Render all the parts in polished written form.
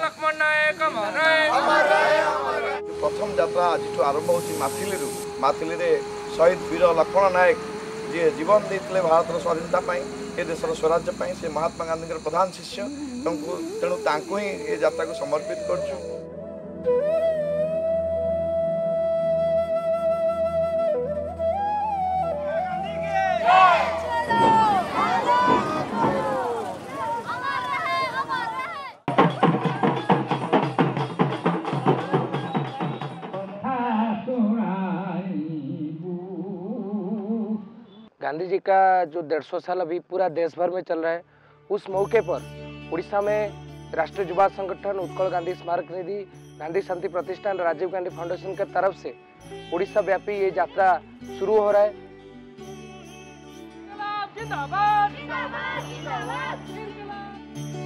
लक्ष्मण नायक प्रथम यात्रा आज आरंभ होती माथिली शहीद वीर लक्ष्मण नायक जी जीवन देते भारत स्वाधीनता ए देशर स्वराज्य से महात्मा गांधी प्रधान शिष्य तेणु ही ये यात्रा को समर्पित कर। गांधी जी का जो 150 साल अभी पूरा देश भर में चल रहा है, उस मौके पर उड़ीसा में राष्ट्रीय युवा संगठन, उत्कल गांधी स्मारक निधि, गांधी शांति प्रतिष्ठान, राजीव गांधी फाउंडेशन के तरफ से उड़ीसा व्यापी ये यात्रा शुरू हो रहा है।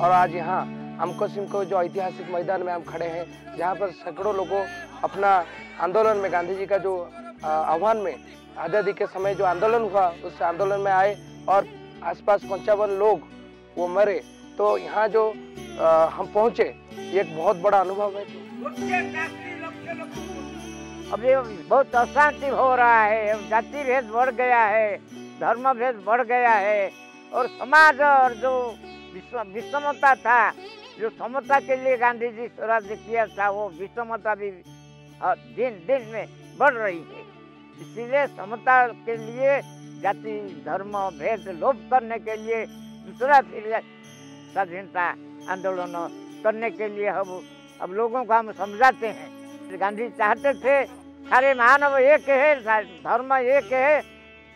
और आज यहाँ आमको सिमको जो ऐतिहासिक मैदान में हम खड़े हैं, जहाँ पर सैकड़ों लोगों अपना आंदोलन में गांधी जी का जो आह्वान में आज़ादी के समय जो आंदोलन हुआ उस आंदोलन में आए और आसपास 55 लोग वो मरे, तो यहाँ जो हम पहुँचे ये एक बहुत बड़ा अनुभव है। अभी बहुत अशांति हो रहा है, जाति भेद बढ़ गया है, धर्म भेद बढ़ गया है और समाज और जो विषमता था, जो समता के लिए गांधी जी स्वराज्य किया था, वो विषमता भी दिन दिन में बढ़ रही है। इसीलिए समता के लिए जाति धर्म भेद लोप करने के लिए दूसरा फिर स्वाधीनता आंदोलन करने के लिए अब लोगों को हम समझाते हैं। गांधी चाहते थे सारे मानव एक है, धर्म एक है,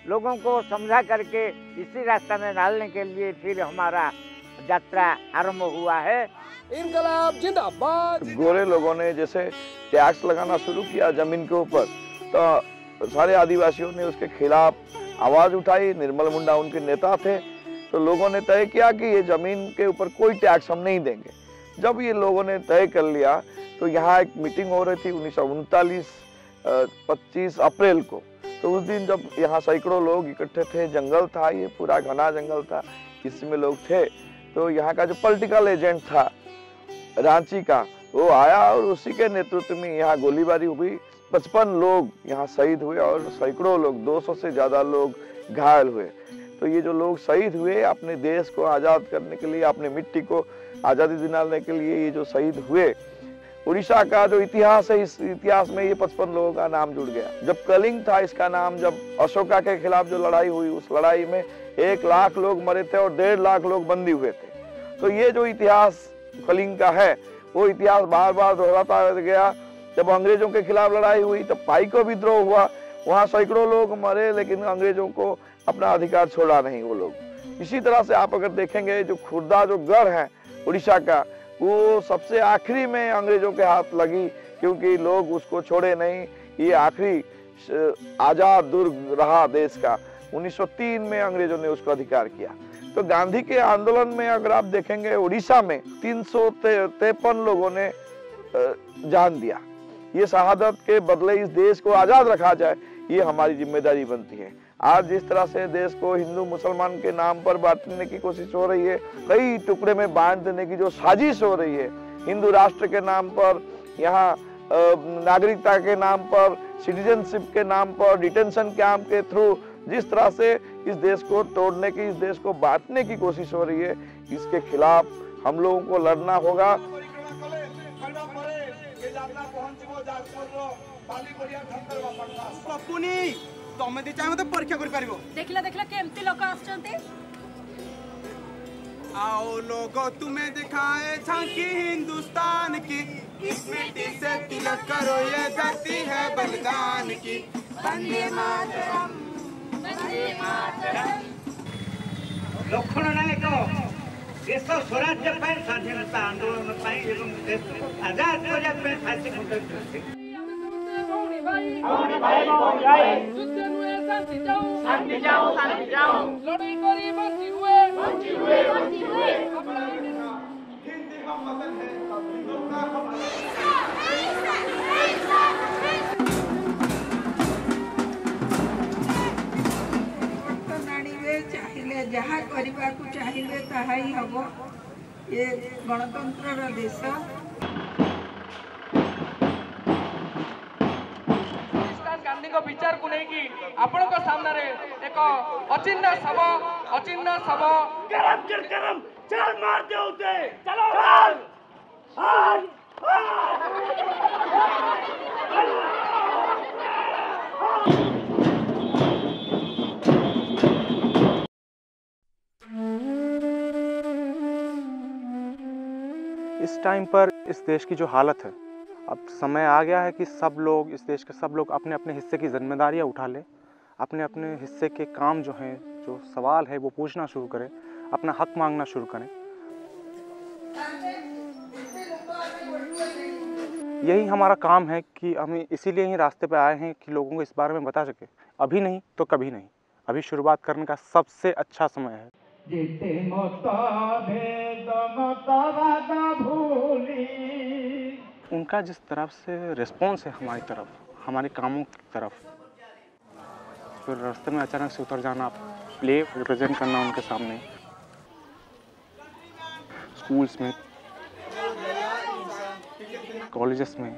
लोगों को समझा करके इसी रास्ता में डालने के लिए फिर हमारा यात्रा आरंभ हुआ है। इनकलाब जिंदाबाद। गोरे लोगों ने जैसे टैक्स लगाना शुरू किया जमीन के ऊपर, तो सारे आदिवासियों ने उसके खिलाफ आवाज उठाई। निर्मल मुंडा उनके नेता थे, तो लोगों ने तय किया कि ये जमीन के ऊपर कोई टैक्स हम नहीं देंगे। जब ये लोगों ने तय कर लिया तो यहाँ एक मीटिंग हो रही थी 1939 25 अप्रैल को। तो उस दिन जब यहाँ सैकड़ों लोग इकट्ठे थे, जंगल था, ये पूरा घना जंगल था, इसमें लोग थे, तो यहाँ का जो पॉलिटिकल एजेंट था रांची का, वो आया और उसी के नेतृत्व में यहाँ गोलीबारी हुई। 55 लोग यहाँ शहीद हुए और सैकड़ों लोग, 200 से ज्यादा लोग घायल हुए। तो ये जो लोग शहीद हुए अपने देश को आज़ाद करने के लिए, अपने मिट्टी को आज़ादी दिलाने के लिए, ये जो शहीद हुए, उड़ीसा का जो इतिहास है, इस इतिहास में ये 55 लोगों का नाम जुड़ गया। जब कलिंग था इसका नाम, जब अशोका के खिलाफ जो लड़ाई हुई, उस लड़ाई में 1 लाख लोग मरे थे और 1.5 लाख लोग बंदी हुए थे। तो ये जो इतिहास कलिंग का है, वो इतिहास बार बार दोहराता गया। जब अंग्रेजों के खिलाफ लड़ाई हुई तब पाइको विद्रोह हुआ, वहाँ सैकड़ों लोग मरे, लेकिन अंग्रेजों को अपना अधिकार छोड़ा नहीं वो लोग। इसी तरह से आप अगर देखेंगे, जो खुर्दा जो गढ़ है उड़ीसा का, वो सबसे आखिरी में अंग्रेजों के हाथ लगी, क्योंकि लोग उसको छोड़े नहीं। ये आखिरी आजाद दुर्ग रहा देश का। 1903 में अंग्रेजों ने उसको अधिकार किया। तो गांधी के आंदोलन में अगर आप देखेंगे, उड़ीसा में 353 लोगों ने जान दिया। ये शहादत के बदले इस देश को आजाद रखा जाए, ये हमारी जिम्मेदारी बनती है। आज जिस तरह से देश को हिंदू मुसलमान के नाम पर बांटने की कोशिश हो रही है, कई टुकड़े में बांट देने की जो साजिश हो रही है, हिंदू राष्ट्र के नाम पर, यहाँ नागरिकता के नाम पर, सिटीजनशिप के नाम पर, डिटेंशन कैंप के थ्रू जिस तरह से इस देश को तोड़ने की, इस देश को बांटने की कोशिश हो रही है, इसके खिलाफ हम लोगों को लड़ना होगा। तमे दी चाहे मते परीक्षा कर पारिबो। देखला देखला केमती लोक आछंती। आओ लोगो तुम्हें दिखाए झांकी हिंदुस्तान की, इस मिट्टी से तिलक करो, ये जाति है बलिदान की। वंदे मातरम, वंदे मातरम। लक्ष्मण नायक देश स्वराज्य पर, स्वाधीनता आंदोलन पर एवं देश आजाद करने पर फांसी मुंडे शांति जाओ, शांति जाओ, लड़ाई करी बंदी हुए, बंदी हुए, बंदी हुए। हिंदी का मतलब है लोकता का चाहिए जहाँ करने चाहिए ताहा ही हम। ये गणतंत्र देश। कि आपण को सामने रे एक अचिन्ह शव करम चल मार दे उसे चलो चल हाय इस टाइम पर इस देश की जो हालत है, अब समय आ गया है कि सब लोग, इस देश के सब लोग अपने अपने हिस्से की जिम्मेदारियां उठा लें, अपने अपने हिस्से के काम जो हैं, जो सवाल है वो पूछना शुरू करें, अपना हक मांगना शुरू करें। यही हमारा काम है कि हम इसीलिए ही रास्ते पे आए हैं कि लोगों को इस बारे में बता सके। अभी नहीं तो कभी नहीं, अभी शुरुआत करने का सबसे अच्छा समय है। उनका जिस तरफ से रिस्पॉन्स है हमारी तरफ, हमारे कामों की तरफ, फिर रास्ते में अचानक से उतर जाना, प्ले रिप्रेजेंट करना उनके सामने, स्कूल्स में, कॉलेजेस में।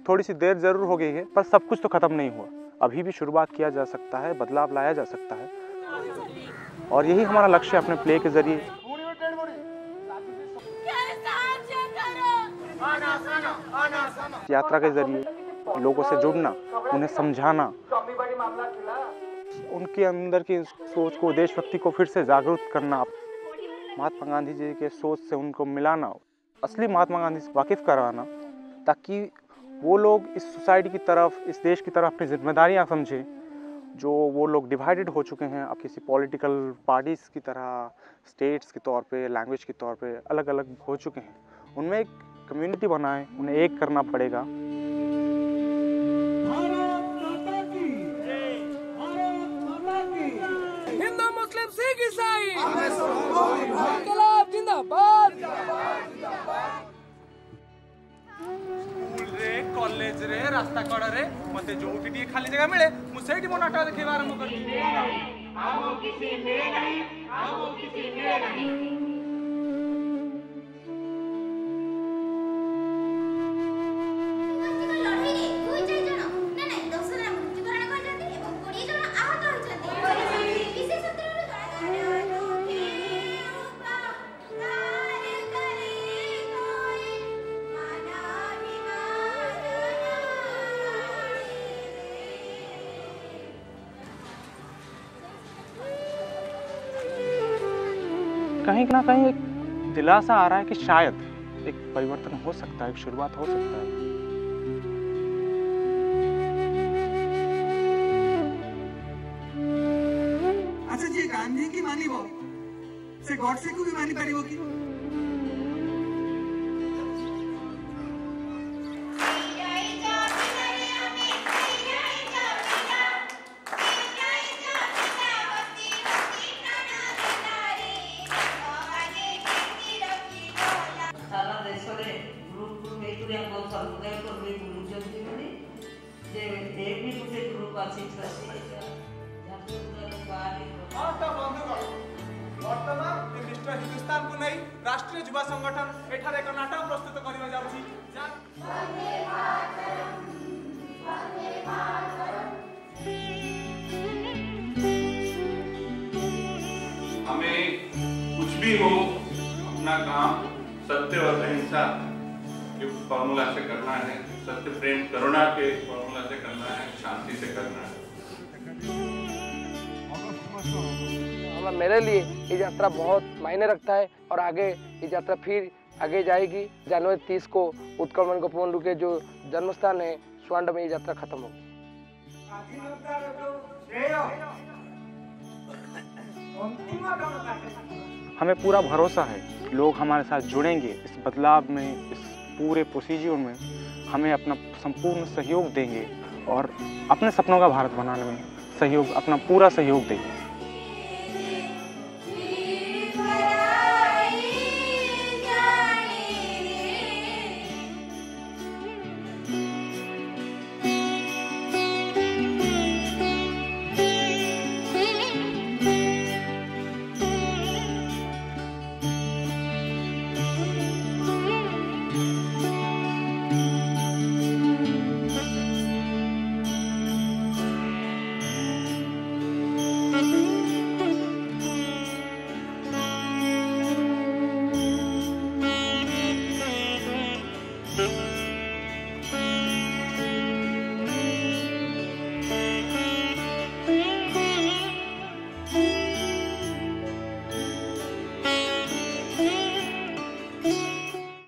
थोड़ी सी देर जरूर हो गई है, पर सब कुछ तो खत्म नहीं हुआ। अभी भी शुरुआत किया जा सकता है, बदलाव लाया जा सकता है, और यही हमारा लक्ष्य है अपने प्ले के जरिए, यात्रा के जरिए लोगों से जुड़ना, उन्हें समझाना, उनके अंदर की सोच को, देशभक्ति को फिर से जागरूक करना, महात्मा गांधी जी के सोच से उनको मिलाना, असली महात्मा गांधी से वाकिफ कराना, ताकि वो लोग इस सोसाइटी की तरफ, इस देश की तरफ अपनी जिम्मेदारियां समझें। जो वो लोग डिवाइडेड हो चुके हैं अब किसी पॉलिटिकल पार्टीज़ की तरह, स्टेट्स के तौर पे, लैंग्वेज के तौर पे अलग अलग हो चुके हैं, उनमें एक कम्युनिटी बनाएं, उन्हें एक करना पड़ेगा। हिंदू मुस्लिम सिख ईसाई इनकलाब जिंदाबाद। कॉलेज रे रास्ता कड़ रे मते जोठी टी खाली जगह मिले मु सेठी मो नाटक देखिबा आरंभ कर दी। आमो किसी मिले नहीं, आमो किसी मिले नहीं। कहीं ना कहीं एक दिलासा आ रहा है कि शायद एक परिवर्तन हो सकता है, एक शुरुआत हो सकता है। अच्छा जी, गांधी की मानिबो से गॉडसे को भी मानी परिबो की? हिंदुस्तान को नहीं राष्ट्रीय युवा संगठन एठार एक नाटक प्रस्तुत करने जाउछि। हमें कुछ भी हो, अपना काम सत्य और अहिंसा के फॉर्मूला से करना है, सत्य प्रेम करुणा के फॉर्मूला से करना है, शांति से करना है। मेरे लिए ये यात्रा बहुत मायने रखता है और आगे ये यात्रा फिर आगे जाएगी। जनवरी 30 को उत्कल गोपबंधु के जो जन्मस्थान है स्वर्ण में ये यात्रा खत्म होगी। हमें पूरा भरोसा है लोग हमारे साथ जुड़ेंगे, इस बदलाव में, इस पूरे प्रोसीजर में हमें अपना संपूर्ण सहयोग देंगे और अपने सपनों का भारत बनाने में सहयोग, अपना पूरा सहयोग देंगे।